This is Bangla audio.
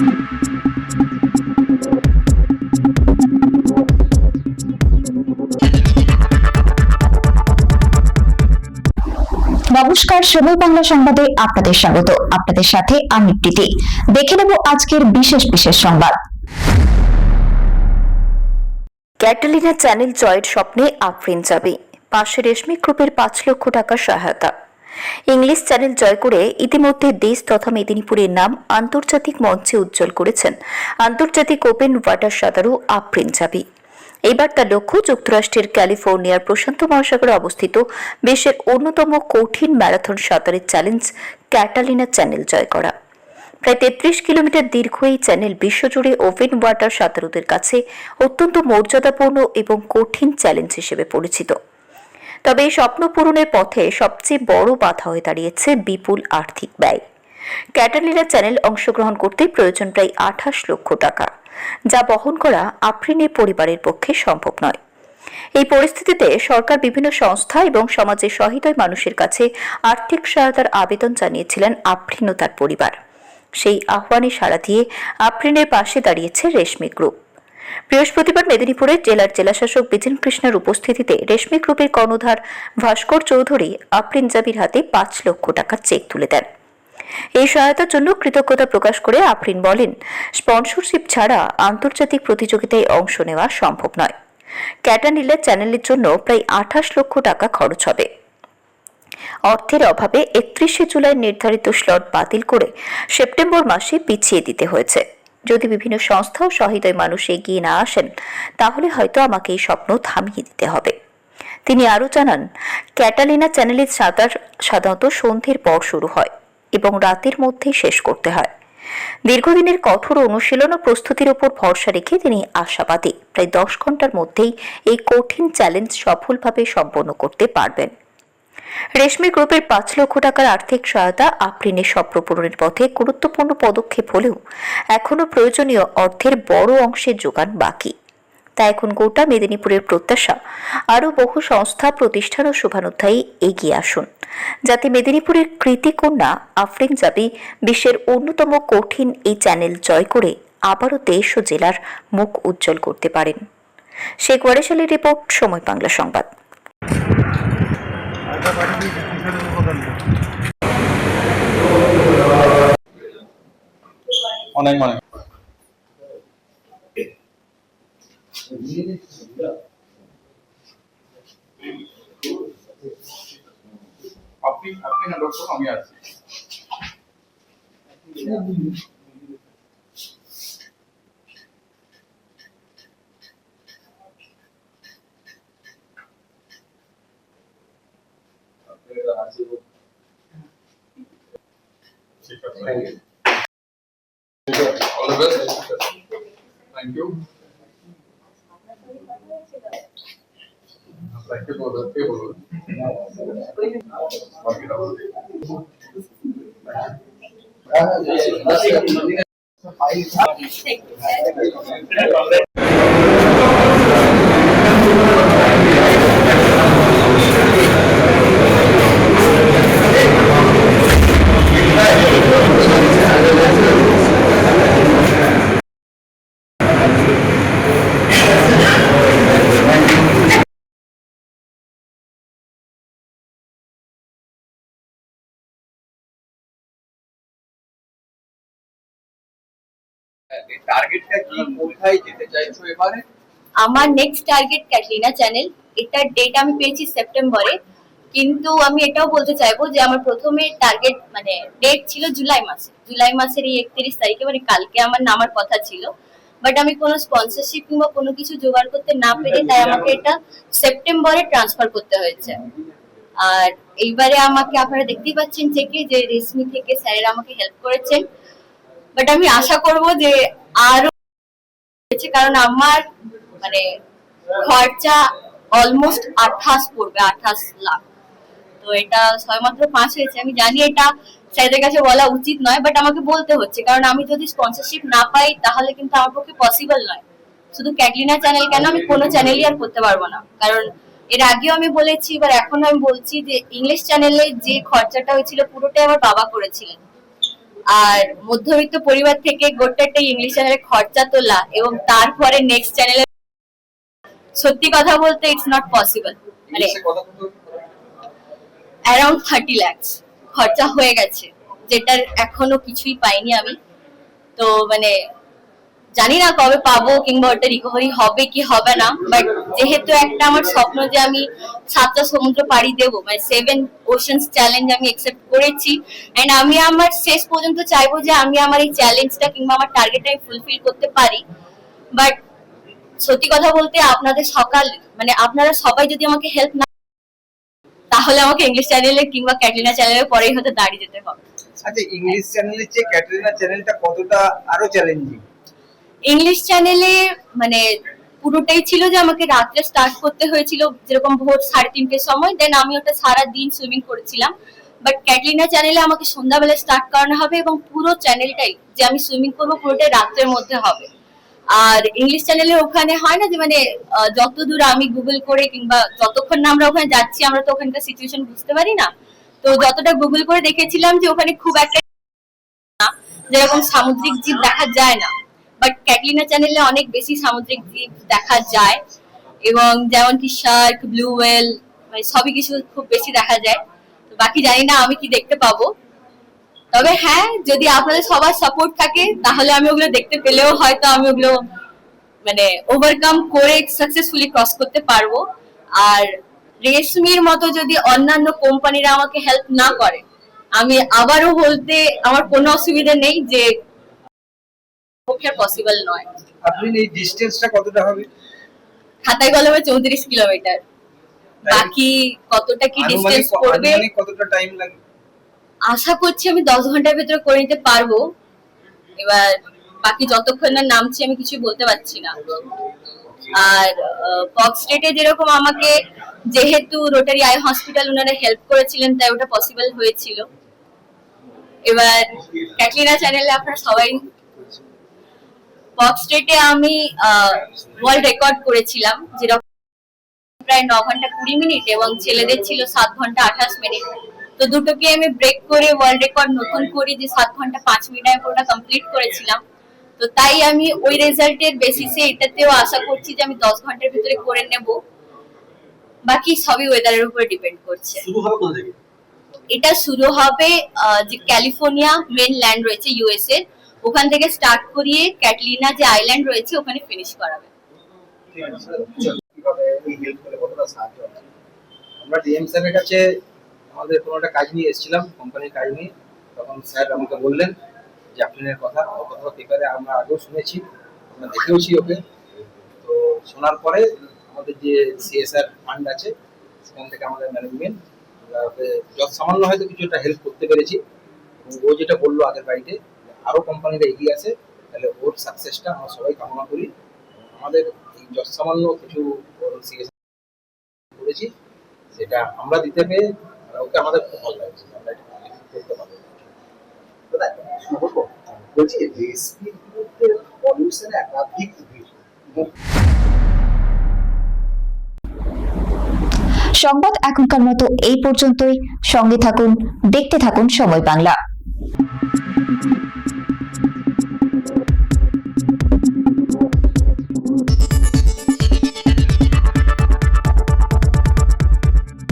নমস্কার, সময় বাংলা সংবাদে আপনাদের স্বাগত। আপনাদের সাথে আমি প্রীতি। দেখে নেব আজকের বিশেষ বিশেষ সংবাদ। ক্যাটালিনা চ্যানেল জয়ের স্বপ্নে আফরিন জাবি, পাশে রেশমি গ্রুপের 5 লক্ষ টাকা সহায়তা। ইংলিশ চ্যানেল জয় করে ইতিমধ্যে দেশ তথা মেদিনীপুরের নাম আন্তর্জাতিক মঞ্চে উজ্জ্বল করেছেন আন্তর্জাতিক ওপেন ওয়াটার সাঁতারু আফরিন জাবি। এইবার তার লক্ষ্য যুক্তরাষ্ট্রের ক্যালিফোর্নিয়ার প্রশান্ত মহাসাগরে অবস্থিত বিশ্বের অন্যতম কঠিন ম্যারাথন সাঁতারের চ্যালেঞ্জ ক্যাটালিনা চ্যানেল জয় করা। প্রায় 33 কিলোমিটার দীর্ঘ এই চ্যানেল বিশ্বজুড়ে ওপেন ওয়াটার সাঁতারুদের কাছে অত্যন্ত মর্যাদাপূর্ণ এবং কঠিন চ্যালেঞ্জ হিসেবে পরিচিত। তবে এই স্বপ্ন পূরণের পথে সবচেয়ে বড় বাধা হয়ে দাঁড়িয়েছে বিপুল আর্থিক ব্যয়। ক্যাটালিনা চ্যানেল অংশগ্রহণ করতে প্রয়োজন প্রায় 28 লক্ষ টাকা, যা বহন করা আফরিনের পরিবারের পক্ষে সম্ভব নয়। এই পরিস্থিতিতে সরকার বিভিন্ন সংস্থা এবং সমাজের সহৃদয় মানুষের কাছে আর্থিক সহায়তার আবেদন জানিয়েছিলেন আফরিন ও তার পরিবার। সেই আহ্বানে সাড়া দিয়ে আফরিনের পাশে দাঁড়িয়েছে রেশমি গ্রুপ। বৃহস্পতিবার মেদিনীপুরের জেলার জেলাশাসক বিজেন কৃষ্ণের উপস্থিতিতে রেশমি গ্রুপের কর্ণধার ভাস্কর চৌধুরী আফরিন জাবির হাতে 5 লক্ষ টাকার চেক তুলে দেন। এই সহায়তার জন্য কৃতজ্ঞতা প্রকাশ করে আফরিন বলেন, স্পন্সরশিপ ছাড়া আন্তর্জাতিক প্রতিযোগিতায় অংশ নেওয়া সম্ভব নয়। ক্যাটালিনা চ্যানেলের জন্য প্রায় 28 লক্ষ টাকা খরচ হবে। অর্থের অভাবে 31শে জুলাই নির্ধারিত স্লট বাতিল করে সেপ্টেম্বর মাসে পিছিয়ে দিতে হয়েছে। যদি বিভিন্ন সংস্থা ও সহৃদয় মানুষ এগিয়ে না আসেন, তাহলে হয়তো আমাকে এই স্বপ্ন থামিয়ে দিতে হবে। তিনি আরও জানান, ক্যাটালিনা চ্যানেলের সাঁতার সাধারণত সন্ধ্যের পর শুরু হয় এবং রাতের মধ্যেই শেষ করতে হয়। দীর্ঘদিনের কঠোর অনুশীলন ও প্রস্তুতির উপর ভরসা রেখে তিনি আশাবাদী প্রায় 10 ঘন্টার মধ্যেই এই কঠিন চ্যালেঞ্জ সফলভাবে সম্পন্ন করতে পারবেন। রেশমি গ্রুপের 5 লক্ষ টাকার আর্থিক সহায়তা আফরিনের স্বপ্ন পূরণের পথে গুরুত্বপূর্ণ পদক্ষেপ হলেও এখনও প্রয়োজনীয় অর্থের বড় অংশের যোগান বাকি। তাই এখন গোটা মেদিনীপুরের প্রত্যাশা আরও বহু সংস্থা, প্রতিষ্ঠান ও শুভানুধ্যায়ী এগিয়ে আসুন, যাতে মেদিনীপুরের কৃতিকন্যা আফরিন জাবি বিশ্বের অন্যতম কঠিন এই চ্যানেল জয় করে আবারও দেশ ও জেলার মুখ উজ্জ্বল করতে পারেন। শেখ ওয়ারেশালের রিপোর্ট, সময় বাংলা সংবাদ। অনেক অনেক আপনি হ্যান্ড ওভার করুন, আমি আছি। All the best. Thank you. Thank you for the table. টার্গেটটা কি, কোথায় যেতে চাইছো এবারে? আমার নেক্সট টার্গেট ক্যাটলিনা চ্যানেল। এটার ডেট আমি পেয়েছি সেপ্টেম্বরে, কিন্তু আমি এটাও বলতে চাইবো যে আমার প্রথমে টার্গেট মানে ডেট ছিল জুলাই মাসের এই 31 তারিখে, মানে কালকে আমার নামার কথা ছিল। বাট আমি কোনো স্পন্সরশিপ কিংবা কোনো কিছু জোগাড় করতে না পেরে তাই আমাকে এটা সেপ্টেম্বরে ট্রান্সফার করতে হয়েছে। আর এইবারে আমাকে আপনারা দেখতেই পাচ্ছেন চেকে যে রেশমি থেকে স্যারেরা আমাকে হেল্প করেছেন। বাট আমি আশা করব যে আরো, কারণ আমার মানে খরচা অলমোস্ট 28 পড়বে, 28 লাখ। তো এটা সবেমাত্র 5 হয়েছে। আমি জানি এটা স্যারদের কাছে বলা উচিত নয়, বাট আমাকে বলতে হচ্ছে, কারণ আমি যদি স্পন্সরশিপ না পাই তাহলে কিন্তু আমার পক্ষে পসিবল নয়। শুধু ক্যাটলিনা চ্যানেল কেন, আমি কোনো চ্যানেলই আর করতে পারবো না। কারণ এর আগেও আমি বলেছি, এবার এখন আমি বলছি যে ইংলিশ চ্যানেলে যে খরচাটা হয়েছিল পুরোটাই আমার বাবা করেছিলেন। আর মধ্যবিত্ত পরিবার থেকে গোটাটা ইংলিশ চ্যানেলে খরচা তোলা এবং তারপরে নেক্সট চ্যানেলে, সত্যি কথা বলতে ইটস নট পসিবল। মানে ইংলিশে কথা বলতে অ্যারাউন্ড 30 lakhs খরচা হয়ে গেছে, যেটার এখনো কিছুই পাইনি আমি। তো মানে জানি না কবে পাবো কিংবা ওটা রিকভারি হবে কি হবে না, বাট যেহেতু একটা আমার স্বপ্ন যে আমি 7টা সমুদ্র পাড়ি দেবো, মানে 7 ওশানস চ্যালেঞ্জ আমি অ্যাকসেপ্ট করেছি, এন্ড আমি আমার শেষ পর্যন্ত চাইবো যে আমি আমার এই চ্যালেঞ্জটা কিংবা আমার টার্গেটটা ফুলফিল করতে পারি। বাট সত্যি কথা বলতে আপনাদের মানে আপনারা সবাই যদি আমাকে হেল্প না, তাহলে আমাকে ইংলিশ চ্যানেলে কিংবা ক্যাটরিনা চ্যানেলের পরেই হয়তো দাঁড়িয়ে যেতে হবে। আচ্ছা, ইংলিশ চ্যানেলের চেয়ে ক্যাটরিনা চ্যানেলটা কতটা আরো চ্যালেঞ্জিং? ইংলিশ চ্যানেলে মানে পুরোটাই ছিল যে আমাকে রাত্রে স্টার্ট করতে হয়েছিল, যেরকম ভোর 3:30টার সময়, দেন আমি ওটা সারা দিন সুইমিং করেছিলাম। বাট ক্যাটরিনা চ্যানেলে আমাকে সন্ধ্যাবেলা স্টার্ট করানো হবে এবং পুরো চ্যানেলটাই যে আমি সুইমিং করবো পুরোটাই রাত্রের মধ্যে হবে। আর ইংলিশ চ্যানেলে ওখানে হয় না যে মানে যতদূর আমি গুগল করে কিংবা যতক্ষণ না আমরা ওখানে যাচ্ছি আমরা তো ওখানকার সিচুয়েশন বুঝতে পারি না, তো যতটা গুগল করে দেখেছিলাম যে ওখানে খুব একটা যেরকম সামুদ্রিক জীব দেখা যায় না, বাট ক্যাটরিনা চ্যানেলে অনেক বেশি সামুদ্রিক জীব দেখা যায় এবং যেমন কি শার্ক, ব্লু ওয়েল, মানে সবই কিছু খুব বেশি দেখা যায়। তো বাকি জানি না আমি কি দেখতে পাবো, তবে হ্যাঁ যদি আপনাদের সবার সাপোর্ট থাকে তাহলে আমি ওগুলো দেখতে পেলেও হয়তো আমি ওগুলো মানে ওভারকাম করে সাকসেসফুলি ক্রস করতে পারবো। আর রেশমির মতো যদি অন্যান্য কোম্পানিরা আমাকে হেল্প না করে, আমি আবারও বলতে আমার কোনো অসুবিধা নেই যে পক্ষে পসিবল নয়। আপনি এই ডিসটেন্সটা কতটা হবে? খাতায় কলমে 34 কিলোমিটার, বাকি কতটা কি ডিসটেন্স পড়বে আনুমানিক কতটা টাইম লাগে? আশা করছি আমি 10 ঘন্টার ভেতরে করে নিতে পারবো। এবার বাকি যতক্ষণ না নামছি আমি কিছু বলতে পারছি না। আর ফক্স স্ট্রিটে যেরকম আমাকে যেহেতু রোটারি আই হসপিটাল ওনারা হেল্প করেছিলেন তাই ওটা পসিবল হয়েছিল। এবার ক্যাটরিনা চ্যানেলে আপনারা সবাই, ফক্স স্ট্রিটে আমি ওয়ার্ল্ড রেকর্ড করেছিলাম যেরকম প্রায় 9 ঘন্টা 20 মিনিট এবং ছেলেদের ছিল 7 ঘন্টা 28 মিনিট। তো দুটোকে আমি ব্রেক করে ওয়ার্ল্ড রেকর্ড নতুন করি যে 7 ঘন্টা 5 মিনিট আমি পুরোটা কমপ্লিট করেছিলাম। তো তাই আমি ওই রেজাল্টের বেসিসে এটাতেও আশা করছি যে আমি 10 ঘন্টার ভিতরে করে নেব। বাকি সবই ওয়েদারের উপর ডিপেন্ড করছে। শুরু হবে কোথা থেকে? এটা শুরু হবে যে ক্যালিফোর্নিয়া মেন ল্যান্ড রয়েছে ইউএস এর, ওখান থেকে স্টার্ট করিয়ে ক্যাটলিনা যে আইল্যান্ড রয়েছে ওখানে ফিনিশ করাবে। কিভাবে এই হেল্প করে কতটা সাহায্য হবে? আমরা ডিএম স্যারের কাছে আমাদের কোনো একটা কাজ নিয়ে এসেছিলাম, কোম্পানির কাজ নিয়ে। তখন স্যার আমাকে বললেন যে আপনার কথা পেপারে আমরা আগেও শুনেছি, আমরা দেখেওছি ওকে। তো শোনার পরে আমাদের যে সিএসআর ফান্ড আছে সেখান থেকে আমাদের ম্যানেজমেন্ট ওকে যত সামান্য হয়তো কিছু একটা হেল্প করতে পেরেছি। এবং ও যেটা বললো আগের বাড়িতে আরো কোম্পানিরা এগিয়ে আছে, তাহলে ওর সাকসেসটা আমরা সবাই কামনা করি। আমাদের এই যত সামান্য কিছু সিএসআর করেছি সেটা আমরা দিতে পেরে ওকে আমাদের খুব ভালো লাগছে, আমরা এটা করতে পারবো। বলছি রেসিপির মধ্যে পলিউশনে একাধিক সংবাদ এখনকার মতো এই পর্যন্তই। সঙ্গে থাকুন, দেখতে থাকুন সময় বাংলা।